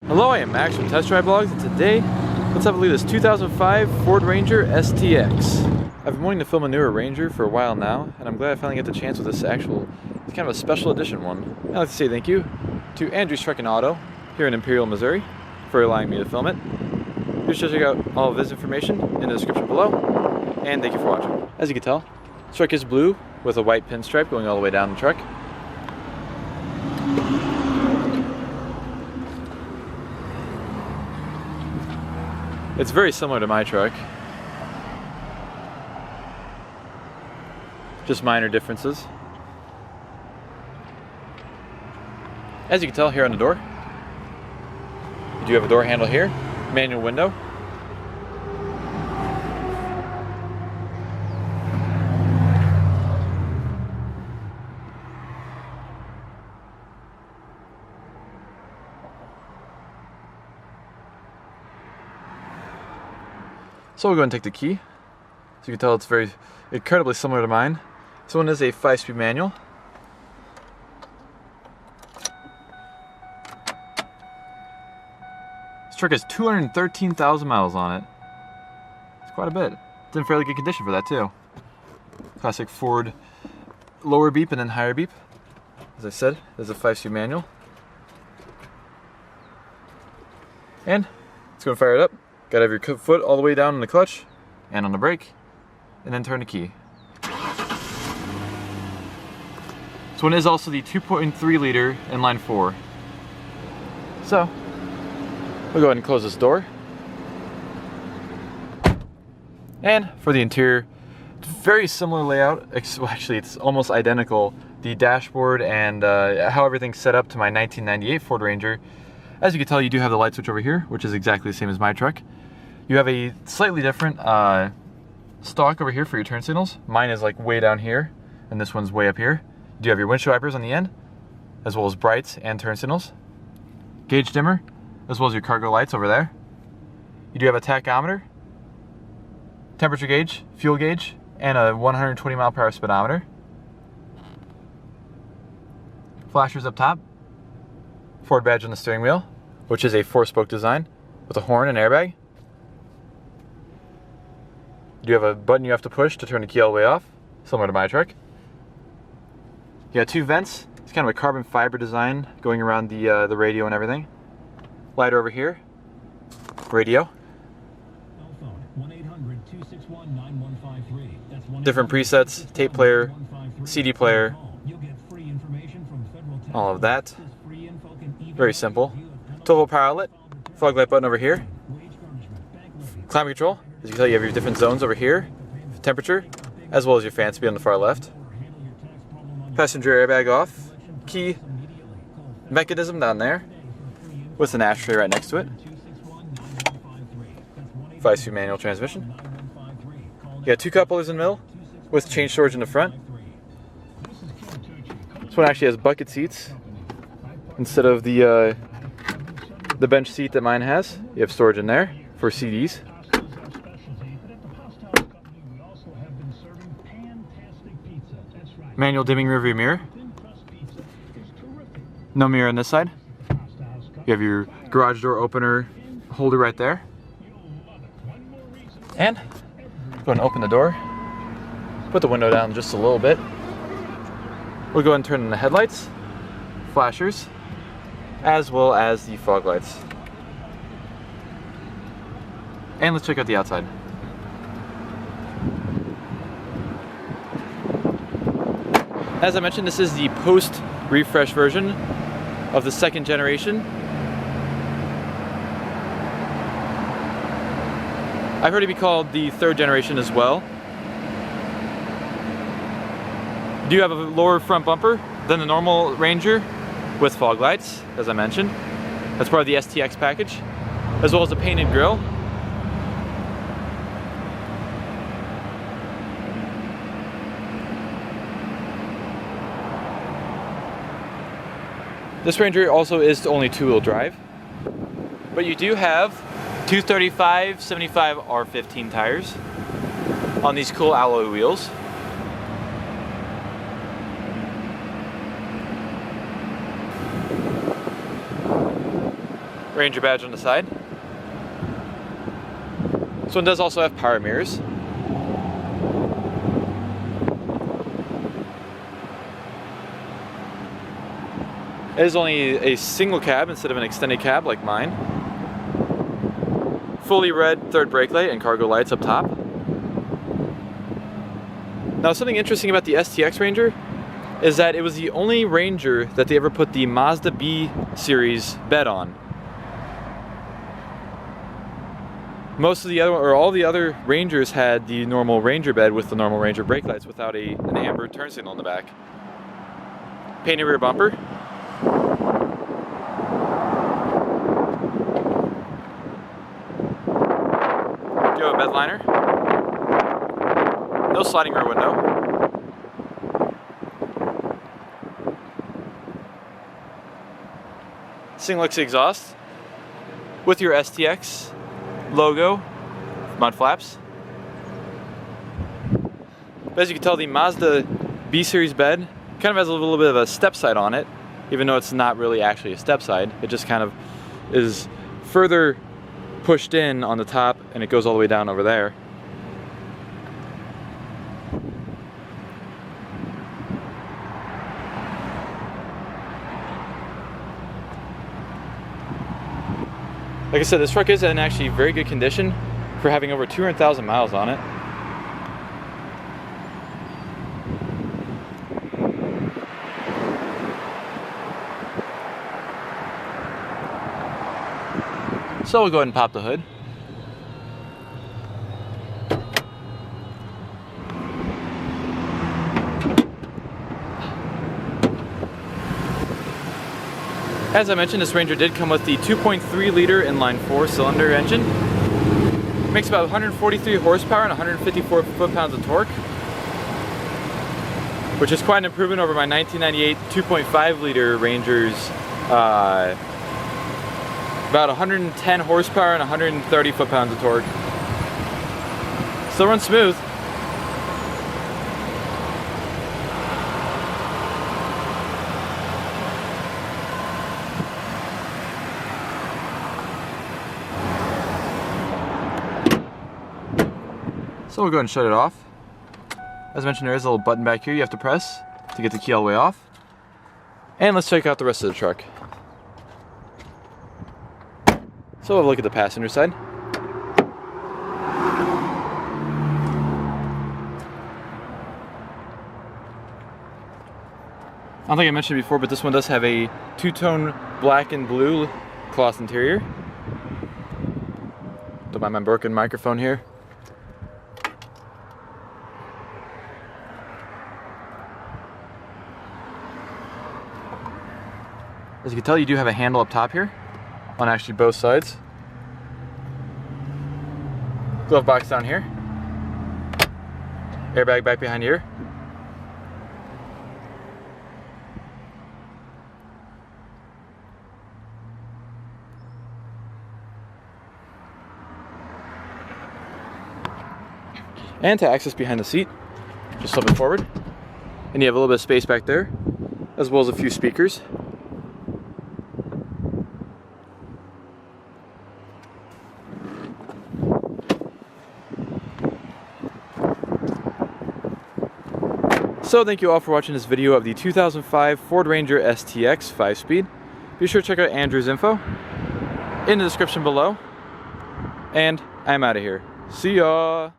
Hello, I am Max from Test Drive Blogs, and today let's have a look at this 2005 Ford Ranger STX. I've been wanting to film a newer Ranger for a while now, and I'm glad I finally get the chance with this it's kind of a special edition one. I'd like to say thank you to Andrew's Truck and Auto here in Imperial, Missouri for allowing me to film it. Be sure to check out all of his information in the description below, and thank you for watching. As you can tell, the truck is blue with a white pinstripe going all the way down the truck. It's very similar to my truck. Just minor differences. As you can tell here on the door, you do have a door handle here, manual window. So we'll go and take the key. So you can tell it's very incredibly similar to mine. This one is a 5-speed manual. This truck has 213,000 miles on it. It's quite a bit. It's in fairly good condition for that too. Classic Ford lower beep and then higher beep. As I said, there's a 5-speed manual. And let's go and fire it up. Gotta have your foot all the way down on the clutch and on the brake, and then turn the key. This one is also the 2.3 liter inline 4. So, we'll go ahead and close this door. And for the interior, very similar layout. Well, actually, it's almost identical. The dashboard and how everything's set up to my 1998 Ford Ranger. As you can tell, you do have the light switch over here, which is exactly the same as my truck. You have a slightly different stalk over here for your turn signals. Mine is like way down here, and this one's way up here. You do have your windshield wipers on the end, as well as brights and turn signals. Gauge dimmer, as well as your cargo lights over there. You do have a tachometer, temperature gauge, fuel gauge, and a 120 mile per hour speedometer. Flashers up top. Ford badge on the steering wheel, which is a 4-spoke design with a horn and airbag. You have a button you have to push to turn the key all the way off, similar to my truck. You got 2 vents. It's kind of a carbon fiber design going around the radio and everything. Light over here. Radio. Different presets, tape player, CD player, all of that. Very simple. 12-volt power outlet. Fog light button over here. Climate control. As you can tell, you have your different zones over here, temperature, as well as your fan speed on the far left. Passenger airbag off, key mechanism down there, with an ashtray right next to it. 5-speed manual transmission. You got 2 cup holders in the middle, with chain storage in the front. This one actually has bucket seats instead of the bench seat that mine has. You have storage in there for CDs. Manual dimming rearview mirror. No mirror on this side. You have your garage door opener holder right there. And go ahead and open the door. Put the window down just a little bit. We'll go ahead and turn on the headlights, flashers, as well as the fog lights. And let's check out the outside. As I mentioned, this is the post-refresh version of the 2nd generation. I've heard it be called the 3rd generation as well. You do have a lower front bumper than the normal Ranger with fog lights, as I mentioned. That's part of the STX package, as well as a painted grille. This Ranger also is only 2-wheel drive, but you do have 235/75 R15 tires on these cool alloy wheels. Ranger badge on the side. This one does also have power mirrors. It is only a single cab instead of an extended cab like mine. Fully red third brake light and cargo lights up top. Now, something interesting about the STX Ranger is that it was the only Ranger that they ever put the Mazda B series bed on. Most of the other, or all the other Rangers had the normal Ranger bed with the normal Ranger brake lights without an amber turn signal in the back. Painted rear bumper. Do have a bed liner. No sliding rear window. Single X exhaust with your STX logo, mud flaps. But as you can tell, the Mazda B series bed kind of has a little bit of a step side on it, even though it's not really actually a step side. It just kind of is further pushed in on the top and it goes all the way down over there. Like I said, this truck is in actually very good condition for having over 200,000 miles on it. So we'll go ahead and pop the hood. As I mentioned, this Ranger did come with the 2.3 liter inline 4-cylinder engine. Makes about 143 horsepower and 154 foot-pounds of torque, which is quite an improvement over my 1998 2.5 liter Ranger's about 110 horsepower and 130 foot-pounds of torque. Still runs smooth. So we'll go ahead and shut it off. As mentioned, there is a little button back here you have to press to get the key all the way off. And let's check out the rest of the truck. So we'll have a look at the passenger side. I don't think I mentioned it before, but this one does have a two-tone black and blue cloth interior. Don't mind my broken microphone here. As you can tell, you do have a handle up top here on actually both sides. Glove box down here. Airbag back behind here. And to access behind the seat, just flip it forward. And you have a little bit of space back there, as well as a few speakers. So thank you all for watching this video of the 2005 Ford Ranger STX 5-speed. Be sure to check out Andrew's info in the description below. And I'm out of here. See ya!